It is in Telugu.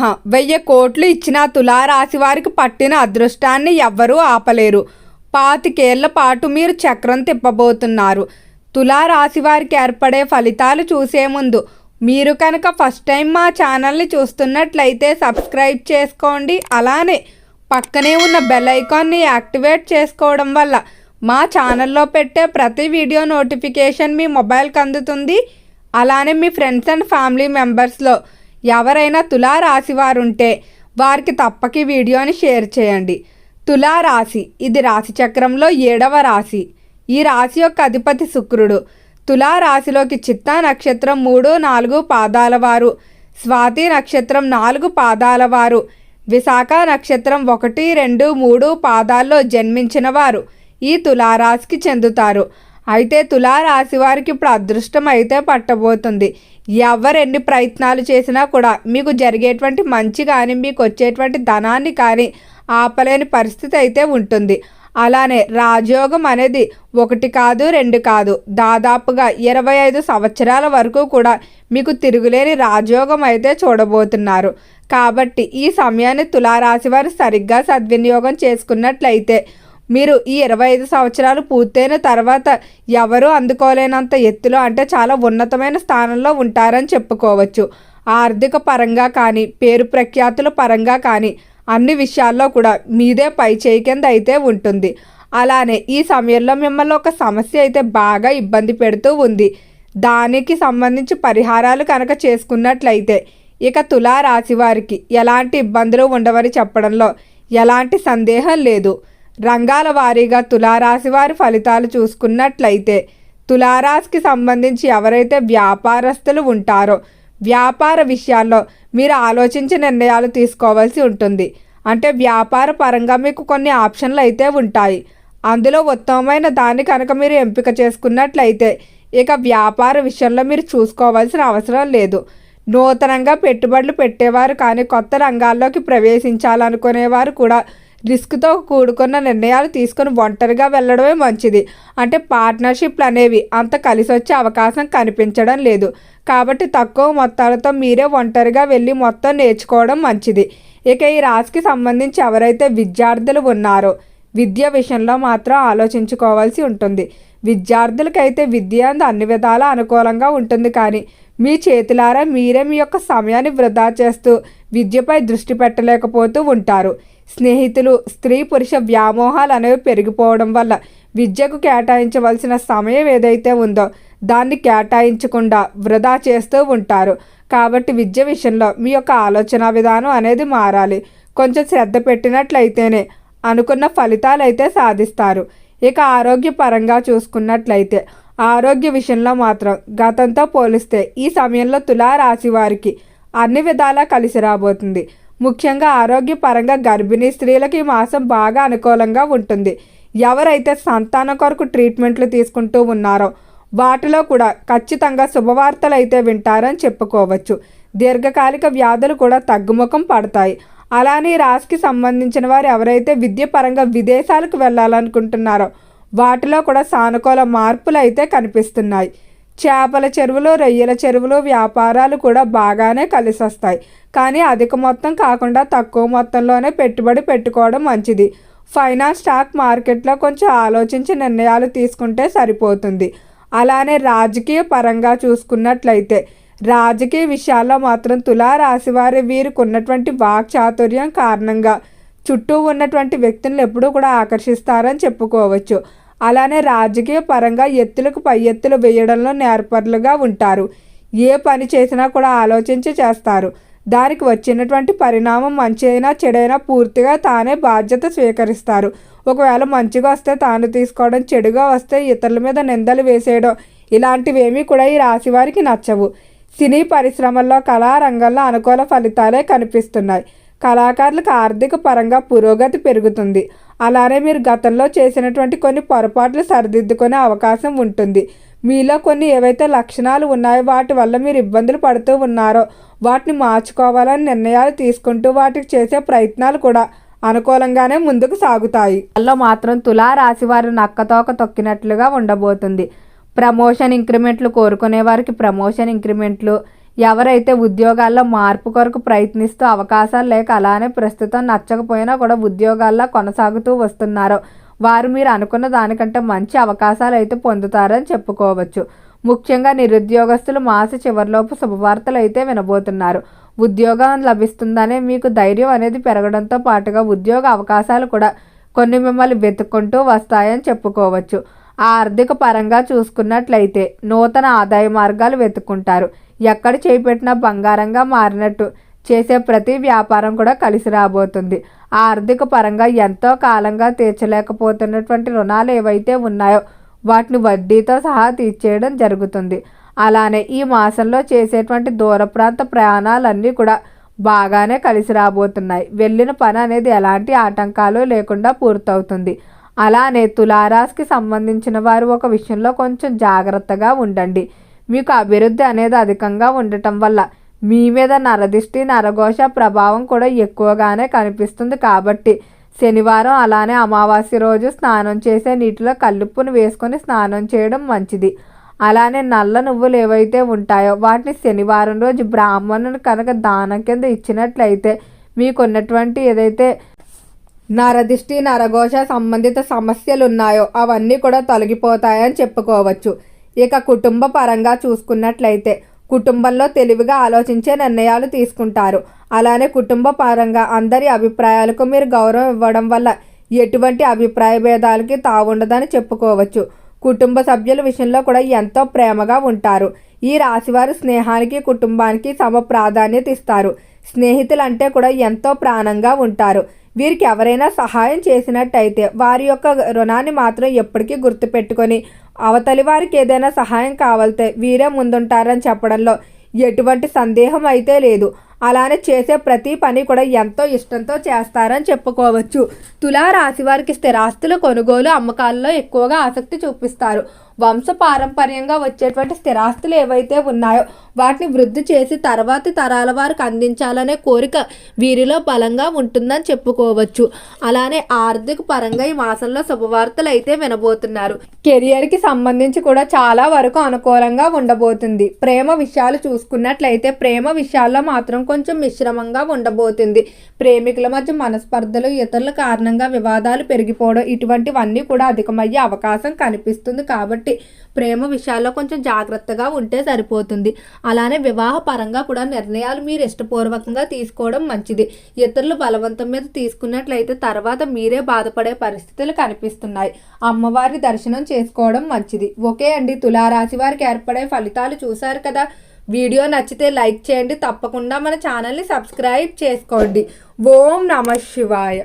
1000 కోట్లు ఇచ్చిన తులారాశి వారికి పట్టిన అదృష్టాన్ని ఎవ్వరూ ఆపలేరు. 25 ఏళ్ల పాటు మీరు చక్రం తిప్పబోతున్నారు. తులారాశి వారికి ఏర్పడే ఫలితాలు చూసే ముందు మీరు కనుక ఫస్ట్ టైం మా ఛానల్ని చూస్తున్నట్లయితే సబ్స్క్రైబ్ చేసుకోండి. అలానే పక్కనే ఉన్న బెల్ ఐకాన్ని యాక్టివేట్ చేసుకోవడం వల్ల మా ఛానల్లో పెట్టే ప్రతి వీడియో నోటిఫికేషన్ మీ మొబైల్కి అందుతుంది. అలానే మీ ఫ్రెండ్స్ అండ్ ఫ్యామిలీ మెంబర్స్లో ఎవరైనా తులారాశి వారు ఉంటే వారికి తప్పక ఈ వీడియోని షేర్ చేయండి. తులారాశి ఇది రాశి చక్రంలో 7వ రాశి. ఈ రాశి యొక్క అధిపతి శుక్రుడు. తులారాశిలోకి చిత్తా నక్షత్రం 3, 4 పాదాల వారు, స్వాతి నక్షత్రం 4 పాదాల వారు, విశాఖ నక్షత్రం 1, 2, 3 పాదాల్లో జన్మించిన వారు ఈ తులారాశికి చెందుతారు. అయితే తులారాశి వారికి ఇప్పుడు అదృష్టం అయితే పట్టబోతుంది. ఎవరెన్ని ప్రయత్నాలు చేసినా కూడా మీకు జరిగేటువంటి మంచి కానీ మీకు వచ్చేటువంటి ధనాన్ని కానీ ఆపలేని పరిస్థితి అయితే ఉంటుంది. అలానే రాజయోగం అనేది 1 కాదు 2 కాదు దాదాపుగా 25 సంవత్సరాల వరకు కూడా మీకు తిరుగులేని రాజయోగం అయితే చూడబోతున్నారు. కాబట్టి ఈ సమయాన్ని తులారాశి వారు సరిగ్గా సద్వినియోగం చేసుకున్నట్లయితే మీరు ఈ 25 సంవత్సరాలు పూర్తయిన తర్వాత ఎవరూ అందుకోలేనంత ఎత్తులో అంటే చాలా ఉన్నతమైన స్థానంలో ఉంటారని చెప్పుకోవచ్చు. ఆర్థిక పరంగా కానీ పేరు ప్రఖ్యాతుల పరంగా కానీ అన్ని విషయాల్లో కూడా మీదే పై చేయి కింద అయితే ఉంటుంది. అలానే ఈ సమయంలో మిమ్మల్ని ఒక సమస్య అయితే బాగా ఇబ్బంది పెడుతూ ఉంది. దానికి సంబంధించి పరిహారాలు కనుక చేసుకున్నట్లయితే ఇక తులారాశి వారికి ఎలాంటి ఇబ్బందులు ఉండవని చెప్పడంలో ఎలాంటి సందేహం లేదు. రంగాల వారీగా తులారాశి వారి ఫలితాలు చూసుకున్నట్లయితే తులారాశికి సంబంధించి ఎవరైతే వ్యాపారస్తులు ఉంటారో వ్యాపార విషయాల్లో మీరు ఆలోచించి నిర్ణయాలు తీసుకోవాల్సి ఉంటుంది. అంటే వ్యాపార పరంగా మీకు కొన్ని ఆప్షన్లు అయితే ఉంటాయి. అందులో ఉత్తమమైన దాన్ని కనుక మీరు ఎంపిక చేసుకున్నట్లయితే ఇక వ్యాపార విషయంలో మీరు చూసుకోవాల్సిన అవసరం లేదు. నూతనంగా పెట్టుబడులు పెట్టేవారు కానీ కొత్త రంగాల్లోకి ప్రవేశించాలనుకునేవారు కూడా రిస్క్తో కూడుకున్న నిర్ణయాలు తీసుకొని ఒంటరిగా వెళ్ళడమే మంచిది. అంటే పార్ట్నర్షిప్లు అనేవి అంత కలిసి వచ్చే అవకాశం కనిపించడం లేదు. కాబట్టి తక్కువ మొత్తాలతో మీరే ఒంటరిగా వెళ్ళి మొత్తం నేర్చుకోవడం మంచిది. ఇక ఈ రాశికి సంబంధించి ఎవరైతే విద్యార్థులు ఉన్నారో విద్య విషయంలో మాత్రం ఆలోచించుకోవాల్సి ఉంటుంది. విద్యార్థులకైతే విద్య అన్ని విధాలా అనుకూలంగా ఉంటుంది. కానీ మీ చేతులారా మీరే మీ యొక్క సమయాన్ని వృధా చేస్తూ విద్యపై దృష్టి పెట్టలేకపోతూ ఉంటారు. స్నేహితులు, స్త్రీ పురుష వ్యామోహాలు అనేవి పెరిగిపోవడం వల్ల విద్యకు కేటాయించవలసిన సమయం ఏదైతే ఉందో దాన్ని కేటాయించకుండా వృధా చేస్తూ ఉంటారు. కాబట్టి విద్య విషయంలో మీ యొక్క ఆలోచన విధానం అనేది మారాలి. కొంచెం శ్రద్ధ పెట్టినట్లయితేనే అనుకున్న ఫలితాలు అయితే సాధిస్తారు. ఇక ఆరోగ్యపరంగా చూసుకున్నట్లయితే ఆరోగ్య విషయంలో మాత్రం గతంతో పోలిస్తే ఈ సమయంలో తులారాశి వారికి అన్ని విధాలా కలిసి రాబోతుంది. ముఖ్యంగా ఆరోగ్యపరంగా గర్భిణీ స్త్రీలకు ఈ మాసం బాగా అనుకూలంగా ఉంటుంది. ఎవరైతే సంతానం కొరకు ట్రీట్మెంట్లు తీసుకుంటూ ఉన్నారో వాటిలో కూడా ఖచ్చితంగా శుభవార్తలు అయితే వింటారని చెప్పుకోవచ్చు. దీర్ఘకాలిక వ్యాధులు కూడా తగ్గుముఖం పడతాయి. అలానే రాశికి సంబంధించిన వారు ఎవరైతే విద్య పరంగా విదేశాలకు వెళ్ళాలనుకుంటున్నారో వాటిలో కూడా సానుకూల మార్పులు అయితే కనిపిస్తున్నాయి. చేపల చెరువులు, రొయ్యల చెరువులు వ్యాపారాలు కూడా బాగానే కలిసి వస్తాయి. కానీ అధిక మొత్తం కాకుండా తక్కువ మొత్తంలోనే పెట్టుబడి పెట్టుకోవడం మంచిది. ఫైనాన్స్, స్టాక్ మార్కెట్లో కొంచెం ఆలోచించి నిర్ణయాలు తీసుకుంటే సరిపోతుంది. అలానే రాజకీయ పరంగా చూసుకున్నట్లయితే రాజకీయ విషయాల్లో మాత్రం తులారాశి వారి వీరికి ఉన్నటువంటి వాక్చాతుర్యం కారణంగా చుట్టూ ఉన్నటువంటి వ్యక్తులను ఎప్పుడూ కూడా ఆకర్షిస్తారని చెప్పుకోవచ్చు. అలానే రాజకీయ పరంగా ఎత్తులకు పై ఎత్తులు వేయడంలో నేర్పరులుగా ఉంటారు. ఏ పని చేసినా కూడా ఆలోచించి చేస్తారు. దానికి వచ్చినటువంటి పరిణామం మంచి అయినా చెడైనా పూర్తిగా తానే బాధ్యత స్వీకరిస్తారు. ఒకవేళ మంచిగా వస్తే తాను తీసుకోవడం, చెడుగా వస్తే ఇతరుల మీద నిందలు వేసేయడం ఇలాంటివేమీ కూడా ఈ రాశి వారికి నచ్చవు. సినీ పరిశ్రమల్లో కళారంగంలో అనుకూల ఫలితాలే కనిపిస్తున్నాయి. కళాకారులకు ఆర్థిక పరంగా పురోగతి పెరుగుతుంది. అలానే మీరు గతంలో చేసినటువంటి కొన్ని పొరపాట్లు సరిదిద్దుకునే అవకాశం ఉంటుంది. మీలో కొన్ని ఏవైతే లక్షణాలు ఉన్నాయో వాటి వల్ల మీరు ఇబ్బందులు పడుతూ ఉన్నారో వాటిని మార్చుకోవాలని నిర్ణయాలు తీసుకుంటూ వాటికి చేసే ప్రయత్నాలు కూడా అనుకూలంగానే ముందుకు సాగుతాయి. అలా మాత్రం తులారాశి వారు నక్కతోక తొక్కినట్లుగా ఉండబోతుంది. ప్రమోషన్ ఇంక్రిమెంట్లు కోరుకునే వారికి ప్రమోషన్ ఇంక్రిమెంట్లు, ఎవరైతే ఉద్యోగాల్లో మార్పు కొరకు ప్రయత్నిస్తూ అవకాశాలు లేక అలానే ప్రస్తుతం నచ్చకపోయినా కూడా ఉద్యోగాల్లో కొనసాగుతూ వస్తున్నారో వారు మీరు అనుకున్న దానికంటే మంచి అవకాశాలు అయితే పొందుతారని చెప్పుకోవచ్చు. ముఖ్యంగా నిరుద్యోగస్తులు మాస చివరిలోపు శుభవార్తలు అయితే వినబోతున్నారు. ఉద్యోగం లభిస్తుందనే మీకు ధైర్యం అనేది పెరగడంతో పాటుగా ఉద్యోగ అవకాశాలు కూడా కొన్ని మిమ్మల్ని వెతుక్కుంటూ వస్తాయని చెప్పుకోవచ్చు. ఆర్థిక పరంగా చూసుకున్నట్లయితే నూతన ఆదాయ మార్గాలు వెతుక్కుంటారు. ఎక్కడ చేపెట్టినా బంగారంగా మారినట్టు చేసే ప్రతి వ్యాపారం కూడా కలిసి రాబోతుంది. ఆర్థిక పరంగా ఎంతో కాలంగా తీర్చలేకపోతున్నటువంటి రుణాలు ఏవైతే ఉన్నాయో వాటిని వడ్డీతో సహా తీర్చేయడం జరుగుతుంది. అలానే ఈ మాసంలో చేసేటువంటి దూర ప్రాంత ప్రయాణాలన్నీ కూడా బాగానే కలిసి రాబోతున్నాయి. వెళ్ళిన పని అనేది ఎలాంటి ఆటంకాలు లేకుండా పూర్తవుతుంది. అలానే తులారాశికి సంబంధించిన వారు ఒక విషయంలో కొంచెం జాగ్రత్తగా ఉండండి. మీకు అభివృద్ధి అనేది అధికంగా ఉండటం వల్ల మీ మీద నరదిష్టి నరఘోష ప్రభావం కూడా ఎక్కువగానే కనిపిస్తుంది. కాబట్టి శనివారం అలానే అమావాస్య రోజు స్నానం చేసే నీటిలో కల్లుప్పును వేసుకొని స్నానం చేయడం మంచిది. అలానే నల్ల నువ్వులు ఏవైతే ఉంటాయో వాటిని శనివారం రోజు బ్రాహ్మణుని కనుక దానం కింద ఇచ్చినట్లయితే మీకున్నటువంటి ఏదైతే నరదిష్టి నరఘోష సంబంధిత సమస్యలు ఉన్నాయో అవన్నీ కూడా తొలగిపోతాయని చెప్పుకోవచ్చు. ఇక కుటుంబ పరంగా చూసుకున్నట్లయితే కుటుంబంలో తెలివిగా ఆలోచించే నిర్ణయాలు తీసుకుంటారు. అలానే కుటుంబ పరంగా అందరి అభిప్రాయాలకు మీరు గౌరవం ఇవ్వడం వల్ల ఎటువంటి అభిప్రాయ భేదాలకి తావుండదని చెప్పుకోవచ్చు. కుటుంబ సభ్యుల విషయంలో కూడా ఎంతో ప్రేమగా ఉంటారు. ఈ రాశివారు స్నేహానికి కుటుంబానికి సమ ప్రాధాన్యత ఇస్తారు. స్నేహితులు అంటే కూడా ఎంతో ప్రాణంగా ఉంటారు. వీరికి ఎవరైనా సహాయం చేసినట్టయితే వారి యొక్క రుణాన్ని మాత్రం ఎప్పటికీ గుర్తుపెట్టుకొని అవతలి వారికి ఏదైనా సహాయం కావాలితే వీరే ముందుంటారని చెప్పడంలో ఎటువంటి సందేహం అయితే లేదు. అలానే చేసే ప్రతి పని కూడా ఎంతో ఇష్టంతో చేస్తారని చెప్పుకోవచ్చు. తులారాశి వారికి స్థిరాస్తుల కొనుగోలు అమ్మకాలలో ఎక్కువగా ఆసక్తి చూపిస్తారు. వంశ పారంపర్యంగా వచ్చేటువంటి స్థిరాస్తులు ఏవైతే ఉన్నాయో వాటిని వృద్ధి చేసి తర్వాతి తరాల వారికి అందించాలనే కోరిక వీరిలో బలంగా ఉంటుందని చెప్పుకోవచ్చు. అలానే ఆర్థిక పరంగా ఈ మాసంలో శుభవార్తలు అయితే వినబోతున్నారు. కెరియర్కి సంబంధించి కూడా చాలా వరకు అనుకూలంగా ఉండబోతుంది. ప్రేమ విషయాలు చూసుకున్నట్లయితే ప్రేమ విషయాల్లో మాత్రం కొంచెం మిశ్రమంగా ఉండబోతుంది. ప్రేమికుల మధ్య మనస్పర్ధలు ఇతరుల కారణంగా వివాదాలు పెరిగిపోవడం ఇటువంటివన్నీ కూడా అధికమయ్యే అవకాశం కనిపిస్తుంది. కాబట్టి ప్రేమ విషయాల్లో కొంచెం జాగ్రత్తగా ఉంటే సరిపోతుంది. అలానే వివాహ పరంగా కూడా నిర్ణయాలు మీరు ఇష్టపూర్వకంగా తీసుకోవడం మంచిది. ఇతరులు బలవంతం మీద తీసుకున్నట్లయితే తర్వాత మీరే బాధపడే పరిస్థితులు కనిపిస్తున్నాయి. అమ్మవారి దర్శనం చేసుకోవడం మంచిది. ఓకే అండి, తులారాశి వారికి ఏర్పడే ఫలితాలు చూశారు కదా. వీడియో నచ్చితే లైక్ చేయండి. తప్పకుండా మన ఛానల్ని సబ్స్క్రైబ్ చేసుకోండి. ఓం నమః శివాయ.